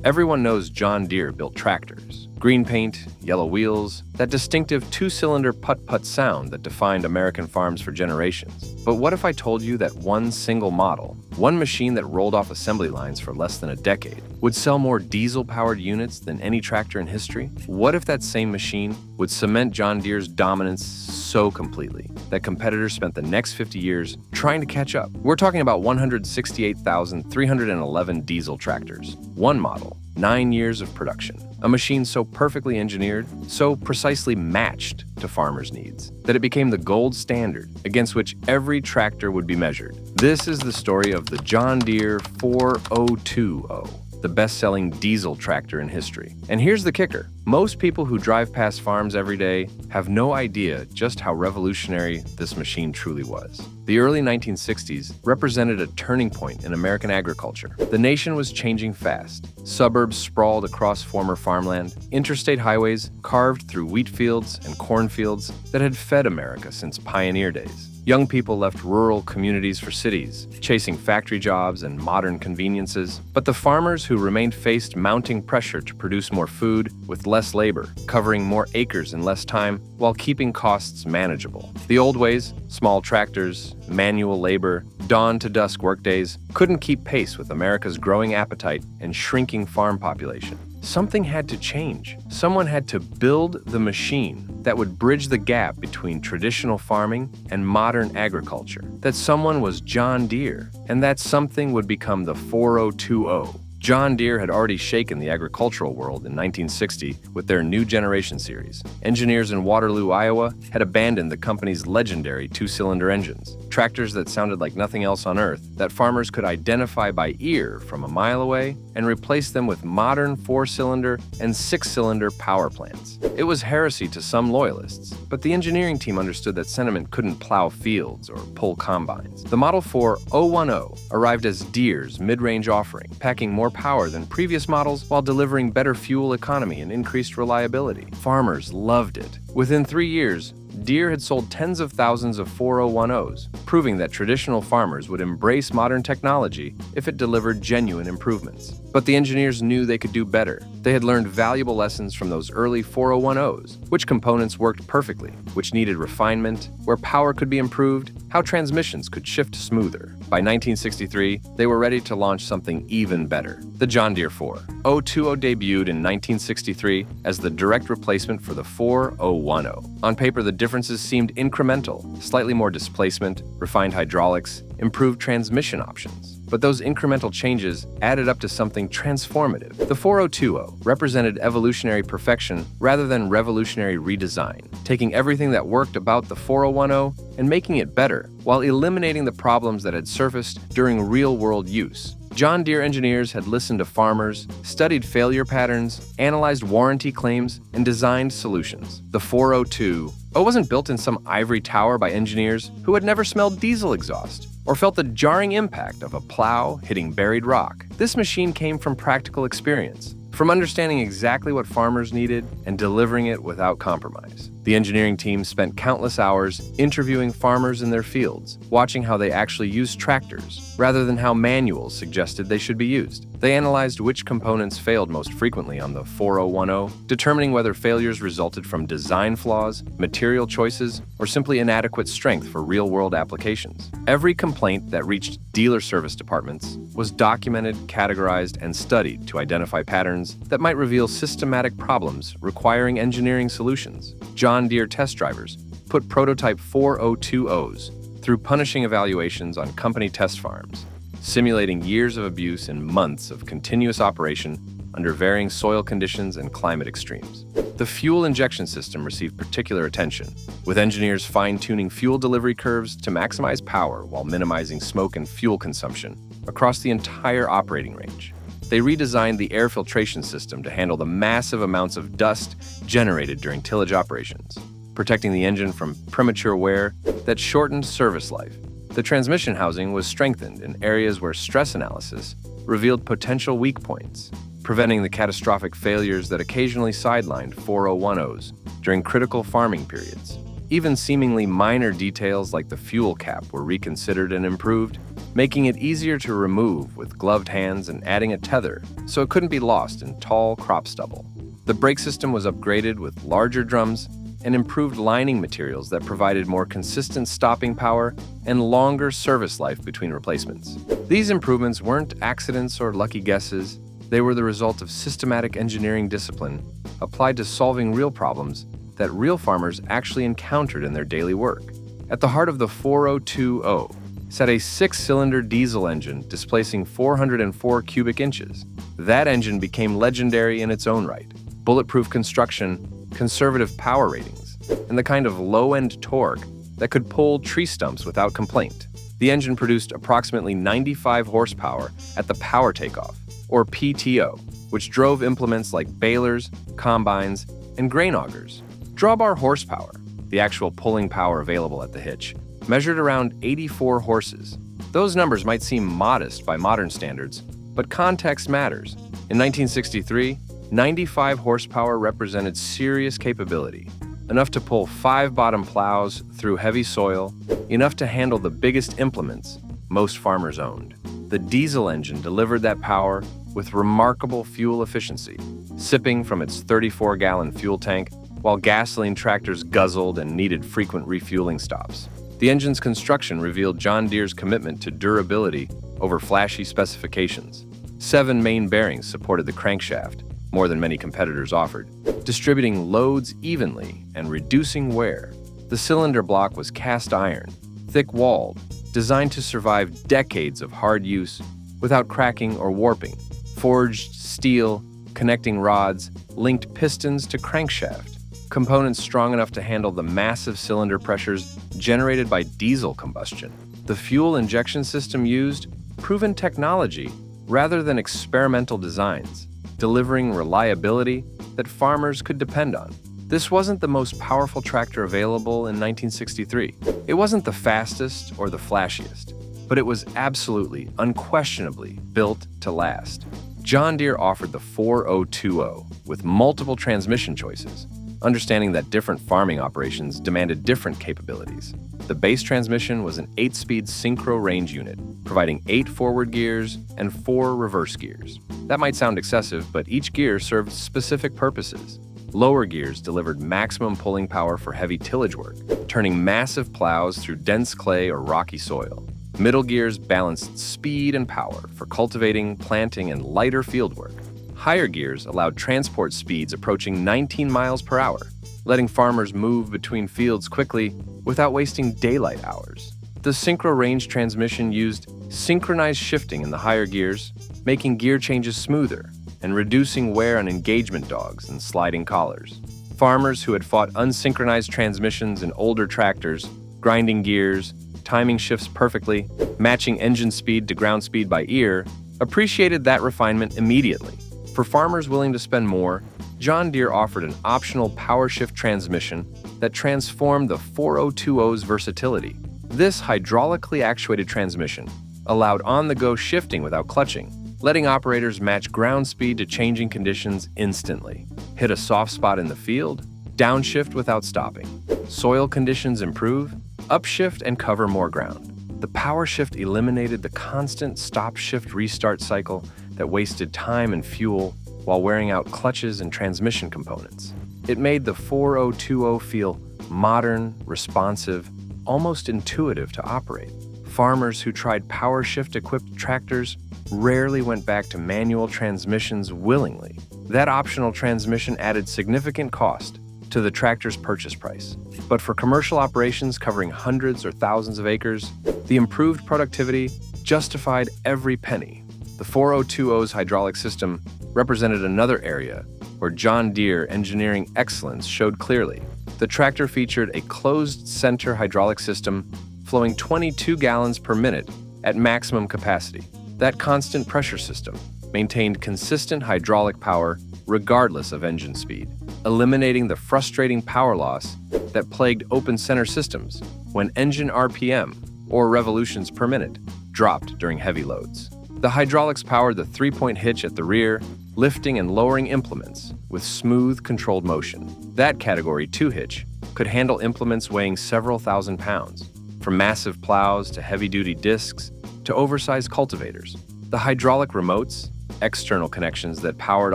Everyone knows John Deere built tractors. Green paint, yellow wheels, that distinctive two-cylinder putt-putt sound that defined American farms for generations. But what if I told you that one single model, one machine that rolled off assembly lines for less than a decade, would sell more diesel-powered units than any tractor in history? What if that same machine would cement John Deere's dominance so completely that competitors spent the next 50 years trying to catch up? We're talking about 168,311 diesel tractors, one model, 9 years of production. A machine so perfectly engineered, so precisely matched to farmers' needs, that it became the gold standard against which every tractor would be measured. This is the story of the John Deere 4020, the best-selling diesel tractor in history. And here's the kicker. Most people who drive past farms every day have no idea just how revolutionary this machine truly was. The early 1960s represented a turning point in American agriculture. The nation was changing fast. Suburbs sprawled across former farmland, interstate highways carved through wheat fields and cornfields that had fed America since pioneer days. Young people left rural communities for cities, chasing factory jobs and modern conveniences. But the farmers who remained faced mounting pressure to produce more food with less labor, covering more acres in less time while keeping costs manageable. The old ways, small tractors, manual labor, dawn-to-dusk workdays, couldn't keep pace with America's growing appetite and shrinking farm population. Something had to change. Someone had to build the machine that would bridge the gap between traditional farming and modern agriculture. That someone was John Deere, and that something would become the 4020. John Deere had already shaken the agricultural world in 1960 with their New Generation series. Engineers in Waterloo, Iowa, had abandoned the company's legendary two-cylinder engines, tractors that sounded like nothing else on Earth, that farmers could identify by ear from a mile away, and replace them with modern four-cylinder and six-cylinder power plants. It was heresy to some loyalists, but the engineering team understood that sentiment couldn't plow fields or pull combines. The Model 4010 arrived as Deere's mid-range offering, packing more power than previous models while delivering better fuel economy and increased reliability. Farmers loved it. Within 3 years, Deere had sold tens of thousands of 4010s, proving that traditional farmers would embrace modern technology if it delivered genuine improvements. But the engineers knew they could do better. They had learned valuable lessons from those early 4010s, which components worked perfectly, which needed refinement, where power could be improved, how transmissions could shift smoother. By 1963, they were ready to launch something even better. The John Deere 4020 debuted in 1963 as the direct replacement for the 4010. On paper, the differences seemed incremental: slightly more displacement, refined hydraulics, improved transmission options. But those incremental changes added up to something transformative. The 4020 represented evolutionary perfection rather than revolutionary redesign, taking everything that worked about the 4010 and making it better, while eliminating the problems that had surfaced during real-world use. John Deere engineers had listened to farmers, studied failure patterns, analyzed warranty claims, and designed solutions. The 4020 wasn't built in some ivory tower by engineers who had never smelled diesel exhaust or felt the jarring impact of a plow hitting buried rock. This machine came from practical experience, from understanding exactly what farmers needed and delivering it without compromise. The engineering team spent countless hours interviewing farmers in their fields, watching how they actually used tractors, rather than how manuals suggested they should be used. They analyzed which components failed most frequently on the 4010, determining whether failures resulted from design flaws, material choices, or simply inadequate strength for real-world applications. Every complaint that reached dealer service departments was documented, categorized, and studied to identify patterns that might reveal systematic problems requiring engineering solutions. John Deere test drivers put prototype 4020s through punishing evaluations on company test farms, simulating years of abuse and months of continuous operation under varying soil conditions and climate extremes. The fuel injection system received particular attention, with engineers fine-tuning fuel delivery curves to maximize power while minimizing smoke and fuel consumption across the entire operating range. They redesigned the air filtration system to handle the massive amounts of dust generated during tillage operations, protecting the engine from premature wear that shortened service life. The transmission housing was strengthened in areas where stress analysis revealed potential weak points, preventing the catastrophic failures that occasionally sidelined 4010s during critical farming periods. Even seemingly minor details like the fuel cap were reconsidered and improved, making it easier to remove with gloved hands and adding a tether so it couldn't be lost in tall crop stubble. The brake system was upgraded with larger drums and improved lining materials that provided more consistent stopping power and longer service life between replacements. These improvements weren't accidents or lucky guesses. They were the result of systematic engineering discipline applied to solving real problems that real farmers actually encountered in their daily work. At the heart of the 4020 sat a 6-cylinder diesel engine displacing 404 cubic inches. That engine became legendary in its own right. Bulletproof construction, conservative power ratings, and the kind of low-end torque that could pull tree stumps without complaint. The engine produced approximately 95 horsepower at the power takeoff, or PTO, which drove implements like balers, combines, and grain augers. Drawbar horsepower, the actual pulling power available at the hitch, measured around 84 horses. Those numbers might seem modest by modern standards, but context matters. In 1963, 95 horsepower represented serious capability, enough to pull 5 bottom plows through heavy soil, enough to handle the biggest implements most farmers owned. The diesel engine delivered that power with remarkable fuel efficiency, sipping from its 34-gallon fuel tank while gasoline tractors guzzled and needed frequent refueling stops. The engine's construction revealed John Deere's commitment to durability over flashy specifications. 7 main bearings supported the crankshaft, more than many competitors offered, distributing loads evenly and reducing wear. The cylinder block was cast iron, thick-walled, designed to survive decades of hard use without cracking or warping. Forged steel, connecting rods, linked pistons to crankshaft, components strong enough to handle the massive cylinder pressures generated by diesel combustion. The fuel injection system used proven technology rather than experimental designs, delivering reliability that farmers could depend on. This wasn't the most powerful tractor available in 1963. It wasn't the fastest or the flashiest, but it was absolutely, unquestionably built to last. John Deere offered the 4020 with multiple transmission choices, understanding that different farming operations demanded different capabilities. The base transmission was an 8-speed synchro range unit, providing 8 forward gears and 4 reverse gears. That might sound excessive, but each gear served specific purposes. Lower gears delivered maximum pulling power for heavy tillage work, turning massive plows through dense clay or rocky soil. Middle gears balanced speed and power for cultivating, planting, and lighter field work. Higher gears allowed transport speeds approaching 19 miles per hour, letting farmers move between fields quickly without wasting daylight hours. The synchro range transmission used synchronized shifting in the higher gears, making gear changes smoother and reducing wear on engagement dogs and sliding collars. Farmers who had fought unsynchronized transmissions in older tractors, grinding gears, timing shifts perfectly, matching engine speed to ground speed by ear, appreciated that refinement immediately. For farmers willing to spend more, John Deere offered an optional power shift transmission that transformed the 4020's versatility. This hydraulically actuated transmission allowed on-the-go shifting without clutching, letting operators match ground speed to changing conditions instantly. Hit a soft spot in the field, downshift without stopping. Soil conditions improve, upshift and cover more ground. The power shift eliminated the constant stop-shift-restart cycle that wasted time and fuel while wearing out clutches and transmission components. It made the 4020 feel modern, responsive, almost intuitive to operate. Farmers who tried power shift-equipped tractors rarely went back to manual transmissions willingly. That optional transmission added significant cost to the tractor's purchase price. But for commercial operations covering hundreds or thousands of acres, the improved productivity justified every penny. The 4020's hydraulic system represented another area where John Deere engineering excellence showed clearly. The tractor featured a closed-center hydraulic system flowing 22 gallons per minute at maximum capacity. That constant pressure system maintained consistent hydraulic power regardless of engine speed, eliminating the frustrating power loss that plagued open-center systems when engine RPM, or revolutions per minute, dropped during heavy loads. The hydraulics powered the 3-point hitch at the rear, lifting and lowering implements with smooth, controlled motion. That Category 2 hitch could handle implements weighing several thousand pounds, from massive plows to heavy-duty discs to oversized cultivators. The hydraulic remotes, external connections that powered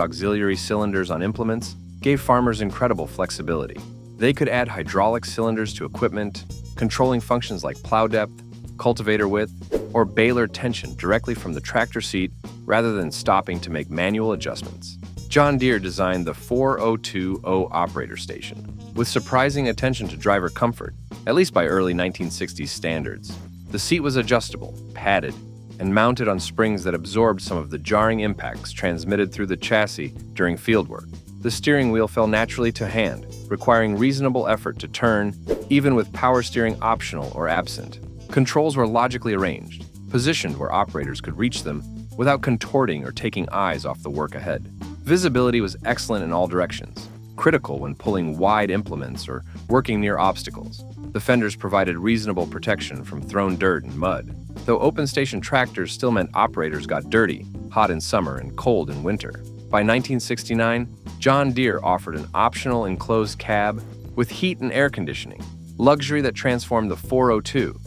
auxiliary cylinders on implements, gave farmers incredible flexibility. They could add hydraulic cylinders to equipment, controlling functions like plow depth, cultivator width, or baler tension directly from the tractor seat rather than stopping to make manual adjustments. John Deere designed the 4020 operator station, with surprising attention to driver comfort, at least by early 1960s standards. The seat was adjustable, padded, and mounted on springs that absorbed some of the jarring impacts transmitted through the chassis during fieldwork. The steering wheel fell naturally to hand, requiring reasonable effort to turn, even with power steering optional or absent. Controls were logically arranged, positioned where operators could reach them without contorting or taking eyes off the work ahead. Visibility was excellent in all directions, critical when pulling wide implements or working near obstacles. The fenders provided reasonable protection from thrown dirt and mud, though open station tractors still meant operators got dirty, hot in summer and cold in winter. By 1969, John Deere offered an optional enclosed cab with heat and air conditioning, luxury that transformed the 4020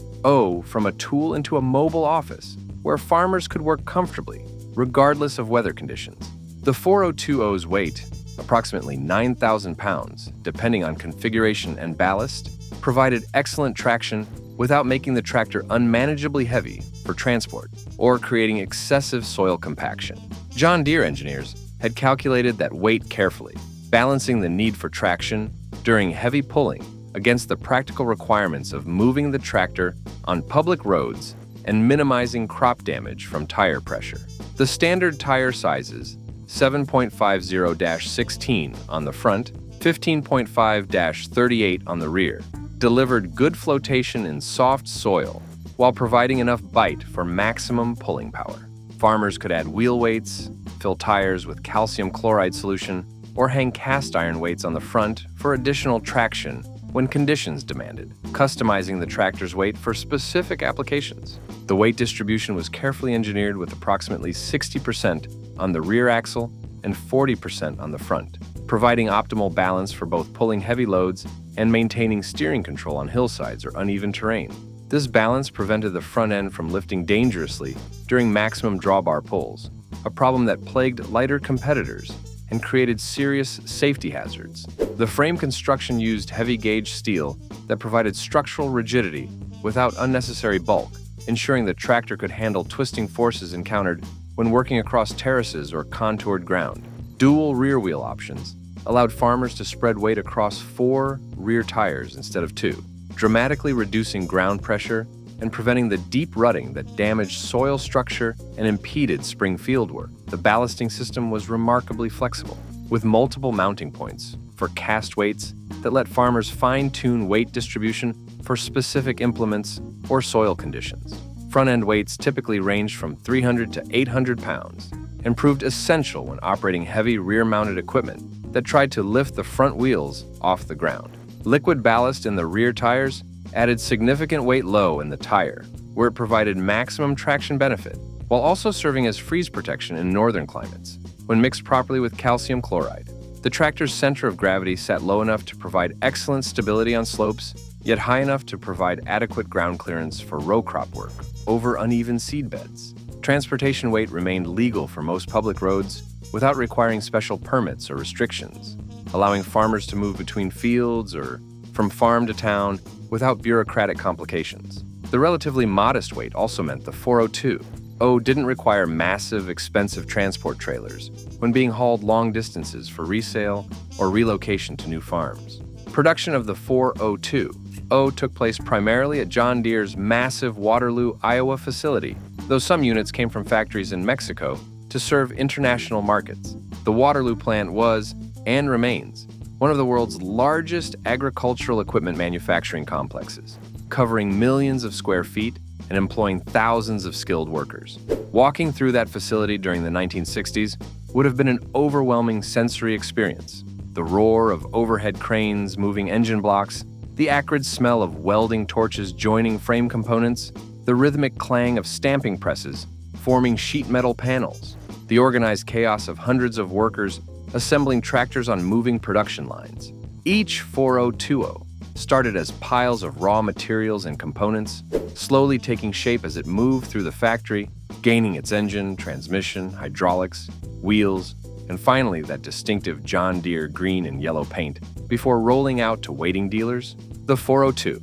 from a tool into a mobile office where farmers could work comfortably, regardless of weather conditions. The 4020's weight, approximately 9,000 pounds, depending on configuration and ballast, provided excellent traction without making the tractor unmanageably heavy for transport or creating excessive soil compaction. John Deere engineers had calculated that weight carefully, balancing the need for traction during heavy pulling against the practical requirements of moving the tractor on public roads and minimizing crop damage from tire pressure. The standard tire sizes, 7.50-16 on the front, 15.5-38 on the rear, delivered good flotation in soft soil while providing enough bite for maximum pulling power. Farmers could add wheel weights, fill tires with calcium chloride solution, or hang cast iron weights on the front for additional traction when conditions demanded, customizing the tractor's weight for specific applications. The weight distribution was carefully engineered with approximately 60% on the rear axle and 40% on the front, providing optimal balance for both pulling heavy loads and maintaining steering control on hillsides or uneven terrain. This balance prevented the front end from lifting dangerously during maximum drawbar pulls, a problem that plagued lighter competitors and created serious safety hazards. The frame construction used heavy-gauge steel that provided structural rigidity without unnecessary bulk, ensuring the tractor could handle twisting forces encountered when working across terraces or contoured ground. Dual rear wheel options allowed farmers to spread weight across 4 rear tires instead of 2, dramatically reducing ground pressure and preventing the deep rutting that damaged soil structure and impeded spring fieldwork. The ballasting system was remarkably flexible, with multiple mounting points for cast weights that let farmers fine-tune weight distribution for specific implements or soil conditions. Front-end weights typically ranged from 300 to 800 pounds and proved essential when operating heavy rear-mounted equipment that tried to lift the front wheels off the ground. Liquid ballast in the rear tires added significant weight low in the tire, where it provided maximum traction benefit, while also serving as freeze protection in northern climates. When mixed properly with calcium chloride, the tractor's center of gravity sat low enough to provide excellent stability on slopes, yet high enough to provide adequate ground clearance for row crop work over uneven seed beds. Transportation weight remained legal for most public roads without requiring special permits or restrictions, allowing farmers to move between fields or from farm to town without bureaucratic complications. The relatively modest weight also meant the 4020 didn't require massive, expensive transport trailers when being hauled long distances for resale or relocation to new farms. Production of the 4020 took place primarily at John Deere's massive Waterloo, Iowa facility, though some units came from factories in Mexico to serve international markets. The Waterloo plant was, and remains, one of the world's largest agricultural equipment manufacturing complexes, covering millions of square feet and employing thousands of skilled workers. Walking through that facility during the 1960s would have been an overwhelming sensory experience. The roar of overhead cranes moving engine blocks, the acrid smell of welding torches joining frame components, the rhythmic clang of stamping presses forming sheet metal panels, the organized chaos of hundreds of workers assembling tractors on moving production lines. Each 4020 started as piles of raw materials and components, slowly taking shape as it moved through the factory, gaining its engine, transmission, hydraulics, wheels, and finally that distinctive John Deere green and yellow paint before rolling out to waiting dealers. The 402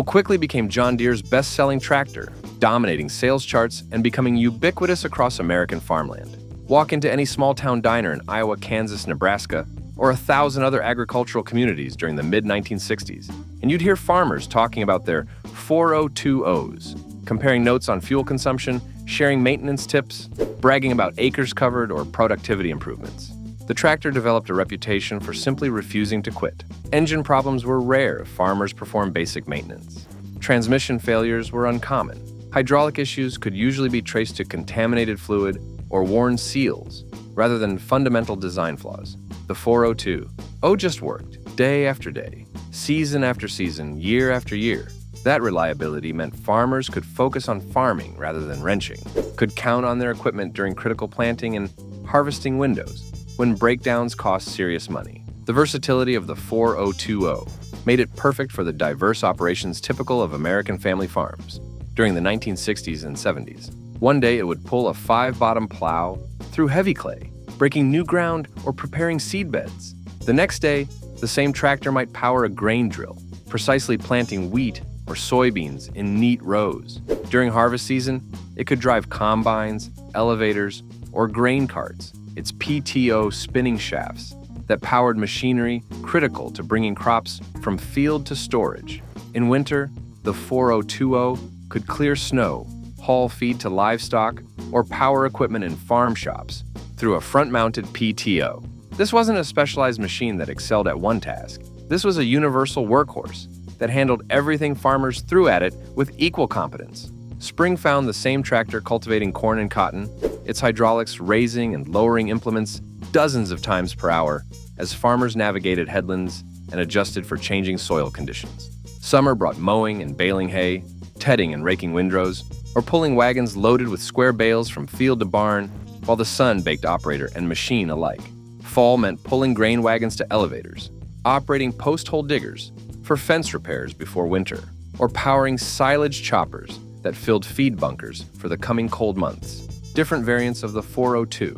quickly became John Deere's best-selling tractor, dominating sales charts and becoming ubiquitous across American farmland. Walk into any small-town diner in Iowa, Kansas, Nebraska, or 1,000 other agricultural communities during the mid-1960s, and you'd hear farmers talking about their 402s, comparing notes on fuel consumption, sharing maintenance tips, bragging about acres covered or productivity improvements. The tractor developed a reputation for simply refusing to quit. Engine problems were rare if farmers performed basic maintenance. Transmission failures were uncommon. Hydraulic issues could usually be traced to contaminated fluid or worn seals, rather than fundamental design flaws. The 402 just worked, day after day, season after season, year after year. That reliability meant farmers could focus on farming rather than wrenching, could count on their equipment during critical planting and harvesting windows, when breakdowns cost serious money. The versatility of the 402 made it perfect for the diverse operations typical of American family farms. During the 1960s and 70s, one day it would pull a 5-bottom plow through heavy clay, breaking new ground or preparing seed beds. The next day, the same tractor might power a grain drill, precisely planting wheat or soybeans in neat rows. During harvest season, it could drive combines, elevators, or grain carts, its PTO spinning shafts that powered machinery critical to bringing crops from field to storage. In winter, the 402 could clear snow, haul feed to livestock, or power equipment in farm shops through a front-mounted PTO. This wasn't a specialized machine that excelled at one task. This was a universal workhorse that handled everything farmers threw at it with equal competence. Spring found the same tractor cultivating corn and cotton, its hydraulics raising and lowering implements dozens of times per hour as farmers navigated headlands and adjusted for changing soil conditions. Summer brought mowing and baling hay, tedding and raking windrows, or pulling wagons loaded with square bales from field to barn, while the sun baked operator and machine alike. Fall meant pulling grain wagons to elevators, operating post-hole diggers for fence repairs before winter, or powering silage choppers that filled feed bunkers for the coming cold months. Different variants of the 402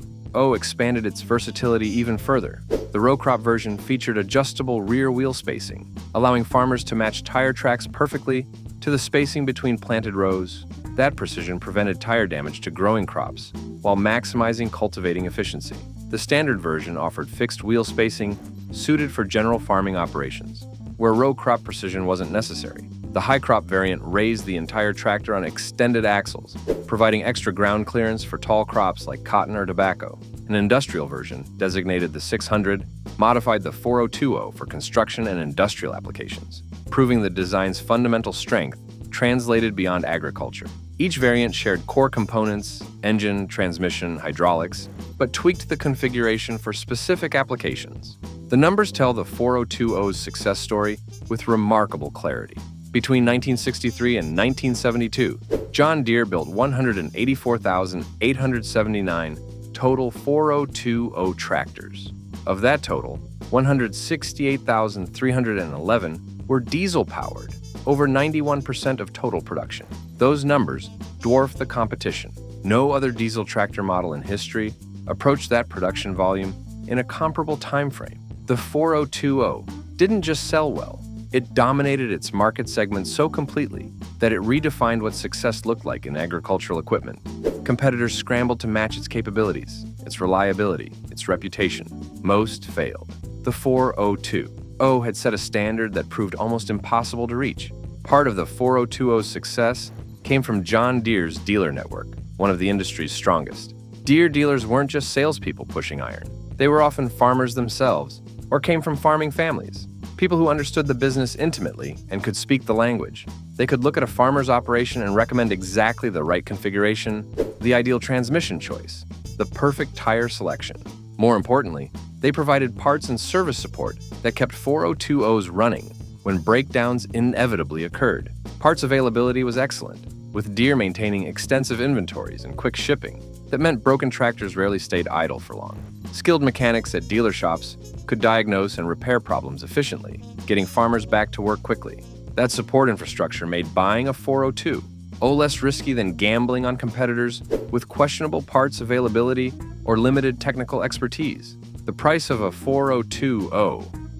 expanded its versatility even further. The row crop version featured adjustable rear wheel spacing, allowing farmers to match tire tracks perfectly to the spacing between planted rows. That precision prevented tire damage to growing crops while maximizing cultivating efficiency. The standard version offered fixed wheel spacing suited for general farming operations, where row crop precision wasn't necessary. The high crop variant raised the entire tractor on extended axles, providing extra ground clearance for tall crops like cotton or tobacco. An industrial version, designated the 600, modified the 402 for construction and industrial applications, proving the design's fundamental strength translated beyond agriculture. Each variant shared core components, engine, transmission, hydraulics, but tweaked the configuration for specific applications. The numbers tell the 402's success story with remarkable clarity. Between 1963 and 1972, John Deere built 184,879 total 402 tractors. Of that total, 168,311 were diesel-powered, over 91% of total production. Those numbers dwarf the competition. No other diesel tractor model in history approached that production volume in a comparable time frame. The 402 didn't just sell well, it dominated its market segment so completely that it redefined what success looked like in agricultural equipment. Competitors scrambled to match its capabilities, its reliability, its reputation. Most failed. The 402 had set a standard that proved almost impossible to reach. Part of the 402's success came from John Deere's dealer network, one of the industry's strongest. Deere dealers weren't just salespeople pushing iron. They were often farmers themselves, or came from farming families. People who understood the business intimately and could speak the language. They could look at a farmer's operation and recommend exactly the right configuration, the ideal transmission choice, the perfect tire selection. More importantly, they provided parts and service support that kept 402's running when breakdowns inevitably occurred. Parts availability was excellent, with Deere maintaining extensive inventories and quick shipping that meant broken tractors rarely stayed idle for long. Skilled mechanics at dealer shops could diagnose and repair problems efficiently, getting farmers back to work quickly. That support infrastructure made buying a 402 less risky than gambling on competitors with questionable parts availability or limited technical expertise. The price of a 402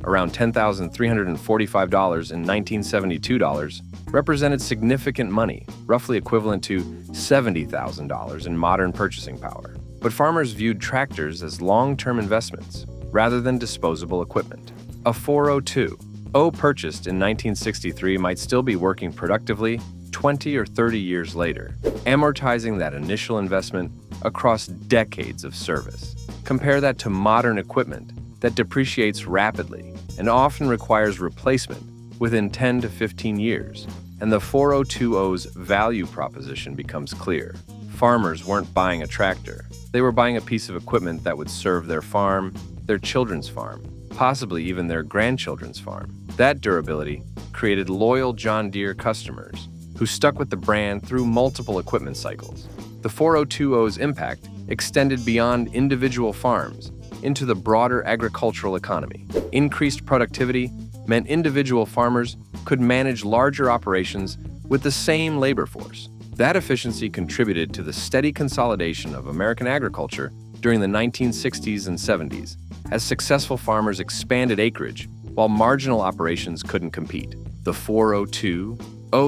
around $10,345 in 1972, represented significant money, roughly equivalent to $70,000 in modern purchasing power. But farmers viewed tractors as long-term investments rather than disposable equipment. A 402 purchased in 1963 might still be working productively 20 or 30 years later, amortizing that initial investment across decades of service. Compare that to modern equipment that depreciates rapidly and often requires replacement within 10 to 15 years, and the 402's value proposition becomes clear. Farmers weren't buying a tractor. They were buying a piece of equipment that would serve their farm, their children's farm, possibly even their grandchildren's farm. That durability created loyal John Deere customers who stuck with the brand through multiple equipment cycles. The 402's impact extended beyond individual farms into the broader agricultural economy. Increased productivity meant individual farmers could manage larger operations with the same labor force. That efficiency contributed to the steady consolidation of American agriculture during the 1960s and 70s, as successful farmers expanded acreage while marginal operations couldn't compete. The 402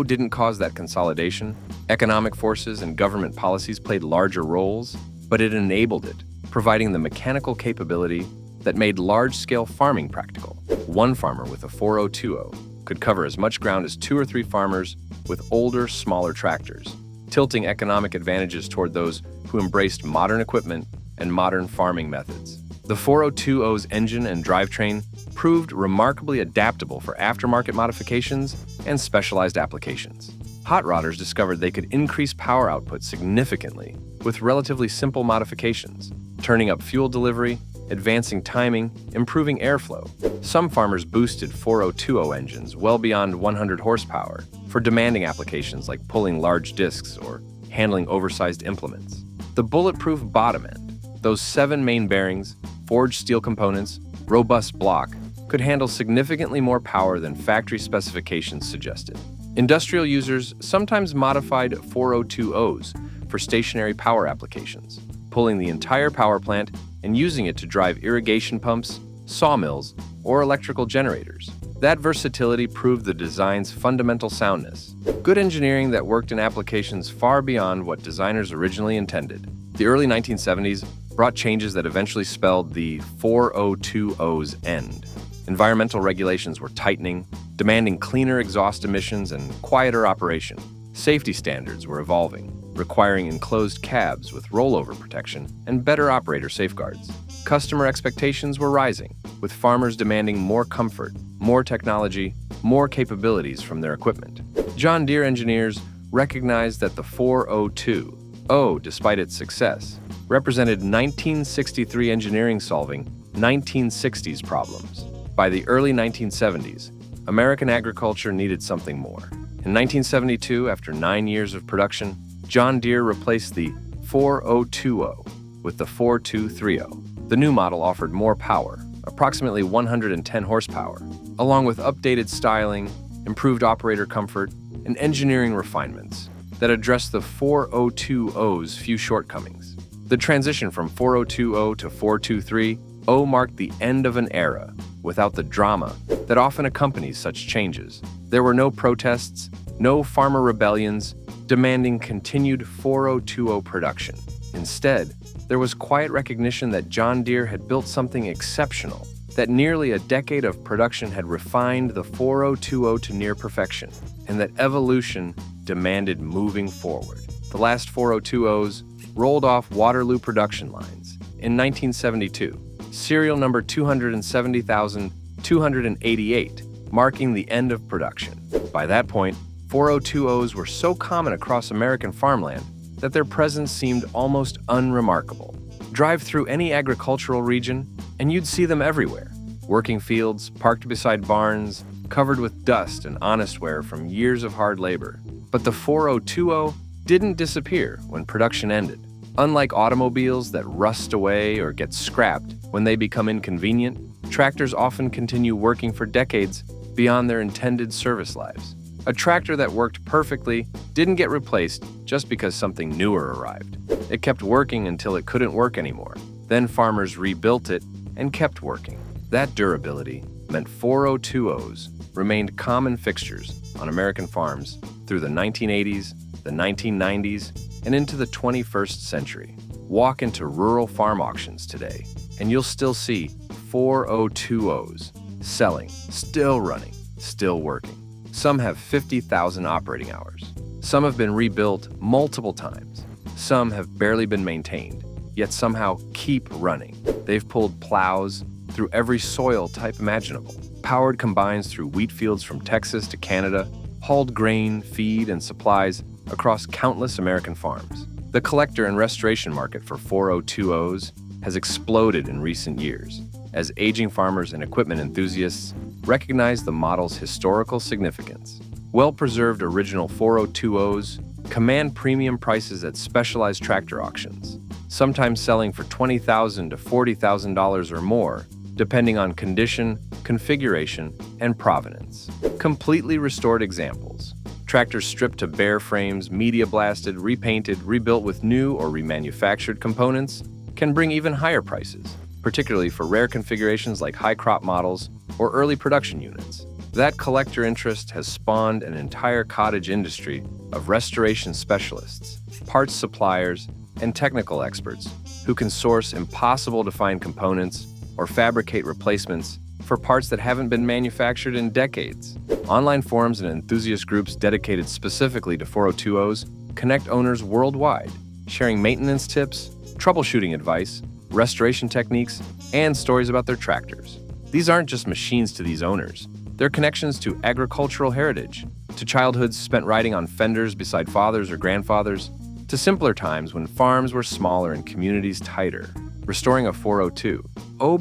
didn't cause that consolidation. Economic forces and government policies played larger roles, but it enabled it, providing the mechanical capability that made large-scale farming practical. One farmer with a 402 could cover as much ground as 2 or 3 farmers with older, smaller tractors, tilting economic advantages toward those who embraced modern equipment and modern farming methods. The 402's engine and drivetrain proved remarkably adaptable for aftermarket modifications and specialized applications. Hot rodders discovered they could increase power output significantly with relatively simple modifications, turning up fuel delivery, advancing timing, improving airflow. Some farmers boosted 402 engines well beyond 100 horsepower for demanding applications like pulling large discs or handling oversized implements. The bulletproof bottom end, those 7 main bearings, forged steel components, robust block, could handle significantly more power than factory specifications suggested. Industrial users sometimes modified 402's for stationary power applications, pulling the entire power plant and using it to drive irrigation pumps, sawmills, or electrical generators. That versatility proved the design's fundamental soundness. Good engineering that worked in applications far beyond what designers originally intended. The early 1970s brought changes that eventually spelled the 402's end. Environmental regulations were tightening, demanding cleaner exhaust emissions and quieter operation. Safety standards were evolving, requiring enclosed cabs with rollover protection and better operator safeguards. Customer expectations were rising, with farmers demanding more comfort, more technology, more capabilities from their equipment. John Deere engineers recognized that the 402, despite its success, represented 1963 engineering solving 1960s problems. By the early 1970s, American agriculture needed something more. In 1972, after 9 years of production, John Deere replaced the 402 with the 4230. The new model offered more power, approximately 110 horsepower, along with updated styling, improved operator comfort, and engineering refinements that addressed the 402's few shortcomings. The transition from 402 to 423 marked the end of an era without the drama that often accompanies such changes. There were no protests, no farmer rebellions demanding continued 402 production. Instead, there was quiet recognition that John Deere had built something exceptional, that nearly a decade of production had refined the 402 to near perfection, and that evolution demanded moving forward. The last 402's rolled off Waterloo production lines in 1972, serial number 270,288, marking the end of production. By that point, 402's were so common across American farmland that their presence seemed almost unremarkable. Drive through any agricultural region, and you'd see them everywhere. Working fields, parked beside barns, covered with dust and honest wear from years of hard labor. But the 402 didn't disappear when production ended. Unlike automobiles that rust away or get scrapped when they become inconvenient, tractors often continue working for decades beyond their intended service lives. A tractor that worked perfectly didn't get replaced just because something newer arrived. It kept working until it couldn't work anymore. Then farmers rebuilt it and kept working. That durability meant 402s remained common fixtures on American farms through the 1980s, the 1990s, and into the 21st century. Walk into rural farm auctions today, and you'll still see 402s selling, still running, still working. Some have 50,000 operating hours. Some have been rebuilt multiple times. Some have barely been maintained, yet somehow keep running. They've pulled plows through every soil type imaginable, powered combines through wheat fields from Texas to Canada, hauled grain, feed, and supplies across countless American farms. The collector and restoration market for 402s has exploded in recent years, as aging farmers and equipment enthusiasts recognize the model's historical significance. Well-preserved original 402s command premium prices at specialized tractor auctions, sometimes selling for $20,000 to $40,000 or more, depending on condition, configuration, and provenance. Completely restored examples. Tractors stripped to bare frames, media blasted, repainted, rebuilt with new or remanufactured components can bring even higher prices, particularly for rare configurations like high crop models or early production units. That collector interest has spawned an entire cottage industry of restoration specialists, parts suppliers, and technical experts who can source impossible-to-find components or fabricate replacements for parts that haven't been manufactured in decades. Online forums and enthusiast groups dedicated specifically to 402s connect owners worldwide, sharing maintenance tips, troubleshooting advice, restoration techniques, and stories about their tractors. These aren't just machines to these owners. They're connections to agricultural heritage, to childhoods spent riding on fenders beside fathers or grandfathers, to simpler times when farms were smaller and communities tighter. Restoring a 402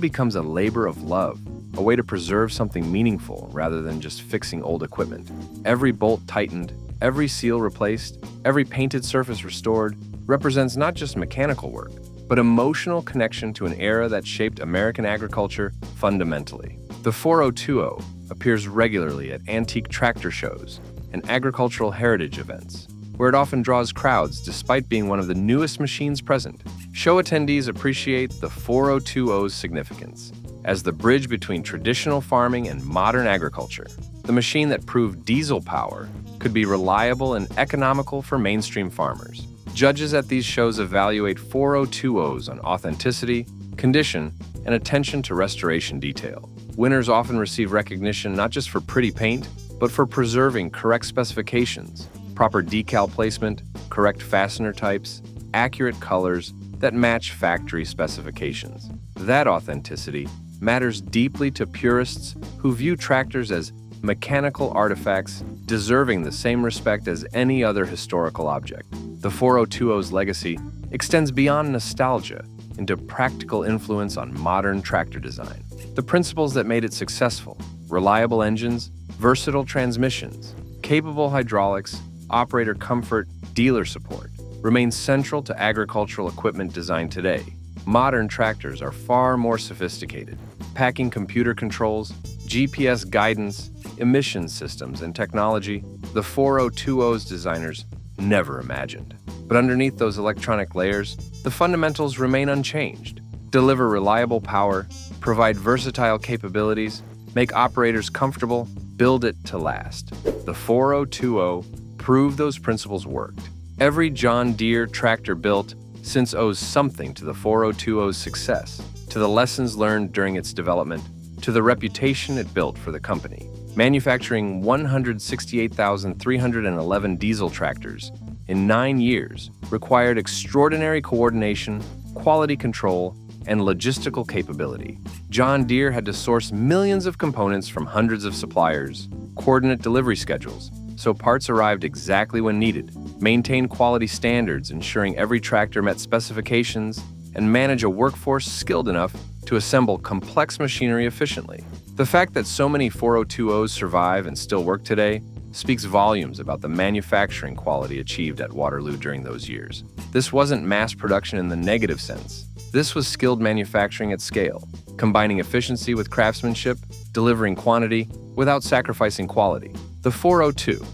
becomes a labor of love, a way to preserve something meaningful rather than just fixing old equipment. Every bolt tightened, every seal replaced, every painted surface restored represents not just mechanical work, but emotional connection to an era that shaped American agriculture fundamentally. The 402 appears regularly at antique tractor shows and agricultural heritage events, where it often draws crowds despite being one of the newest machines present. Show attendees appreciate the 402's significance as the bridge between traditional farming and modern agriculture. The machine that proved diesel power could be reliable and economical for mainstream farmers. Judges at these shows evaluate 402s on authenticity, condition, and attention to restoration detail. Winners often receive recognition not just for pretty paint, but for preserving correct specifications, proper decal placement, correct fastener types, accurate colors that match factory specifications. That authenticity matters deeply to purists who view tractors as mechanical artifacts deserving the same respect as any other historical object. The 402's legacy extends beyond nostalgia into practical influence on modern tractor design. The principles that made it successful, reliable engines, versatile transmissions, capable hydraulics, operator comfort, dealer support, remain central to agricultural equipment design today. Modern tractors are far more sophisticated, packing computer controls, GPS guidance, emission systems, and technology the 402's designers never imagined. But underneath those electronic layers, the fundamentals remain unchanged. Deliver reliable power, provide versatile capabilities, make operators comfortable, build it to last. The 402 proved those principles worked. Every John Deere tractor built since owes something to the 402's success, to the lessons learned during its development, to the reputation it built for the company. Manufacturing 168,311 diesel tractors in 9 years required extraordinary coordination, quality control, and logistical capability. John Deere had to source millions of components from hundreds of suppliers, coordinate delivery schedules, so parts arrived exactly when needed, maintain quality standards ensuring every tractor met specifications, and manage a workforce skilled enough to assemble complex machinery efficiently. The fact that so many 402's survive and still work today speaks volumes about the manufacturing quality achieved at Waterloo during those years. This wasn't mass production in the negative sense. This was skilled manufacturing at scale, combining efficiency with craftsmanship, delivering quantity without sacrificing quality. The 402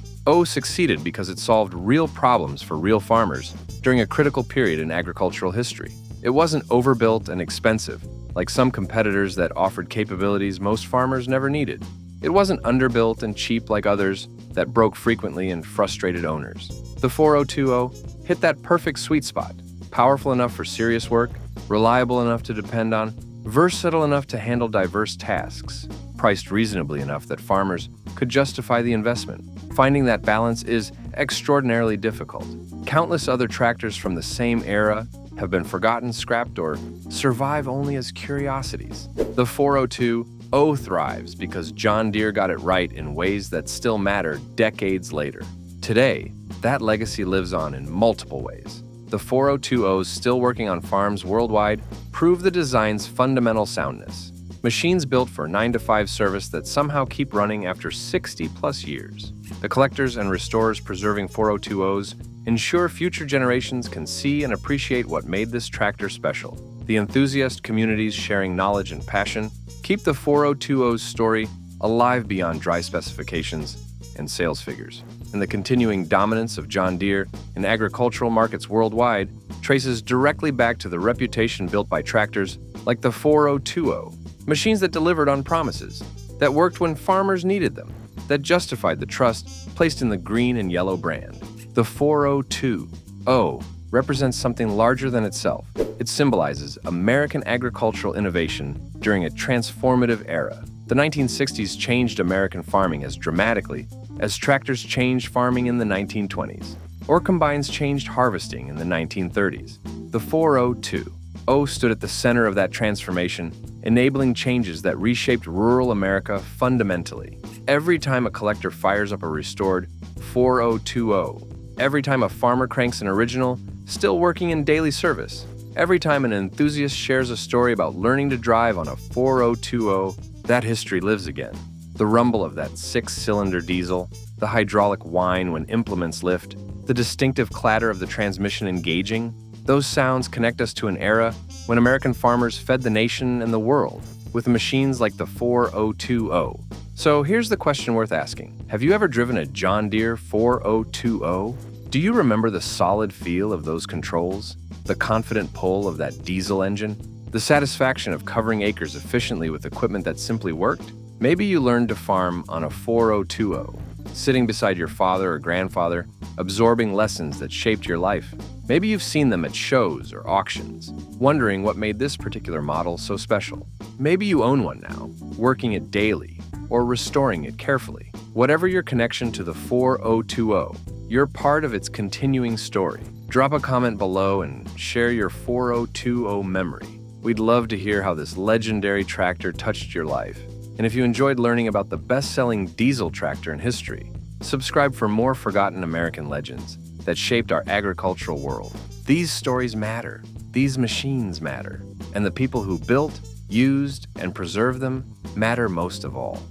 succeeded because it solved real problems for real farmers during a critical period in agricultural history. It wasn't overbuilt and expensive, like some competitors that offered capabilities most farmers never needed. It wasn't underbuilt and cheap like others that broke frequently and frustrated owners. The 4020 hit that perfect sweet spot, powerful enough for serious work, reliable enough to depend on, versatile enough to handle diverse tasks, priced reasonably enough that farmers could justify the investment. Finding that balance is extraordinarily difficult. Countless other tractors from the same era have been forgotten, scrapped, or survive only as curiosities. The 402 thrives because John Deere got it right in ways that still matter decades later. Today, that legacy lives on in multiple ways. The 4020s still working on farms worldwide prove the design's fundamental soundness. Machines built for 9-to-5 service that somehow keep running after 60-plus years. The collectors and restorers preserving 4020s ensure future generations can see and appreciate what made this tractor special. The enthusiast communities sharing knowledge and passion keep the 4020's story alive beyond dry specifications and sales figures. And the continuing dominance of John Deere in agricultural markets worldwide traces directly back to the reputation built by tractors like the 4020, machines that delivered on promises, that worked when farmers needed them, that justified the trust placed in the green and yellow brand. The 4020 represents something larger than itself. It symbolizes American agricultural innovation during a transformative era. The 1960s changed American farming as dramatically as tractors changed farming in the 1920s, or combines changed harvesting in the 1930s. The 402 stood at the center of that transformation, enabling changes that reshaped rural America fundamentally. Every time a collector fires up a restored 4020, every time a farmer cranks an original, still working in daily service, every time an enthusiast shares a story about learning to drive on a 4020, that history lives again. The rumble of that 6-cylinder diesel, the hydraulic whine when implements lift, the distinctive clatter of the transmission engaging, those sounds connect us to an era when American farmers fed the nation and the world with machines like the 4020. So here's the question worth asking. Have you ever driven a John Deere 4020? Do you remember the solid feel of those controls? The confident pull of that diesel engine? The satisfaction of covering acres efficiently with equipment that simply worked? Maybe you learned to farm on a 4020, sitting beside your father or grandfather, absorbing lessons that shaped your life. Maybe you've seen them at shows or auctions, wondering what made this particular model so special. Maybe you own one now, working it daily, or restoring it carefully. Whatever your connection to the 4020, you're part of its continuing story. Drop a comment below and share your 4020 memory. We'd love to hear how this legendary tractor touched your life. And if you enjoyed learning about the best-selling diesel tractor in history, subscribe for more forgotten American legends that shaped our agricultural world. These stories matter, these machines matter, and the people who built, used, and preserved them matter most of all.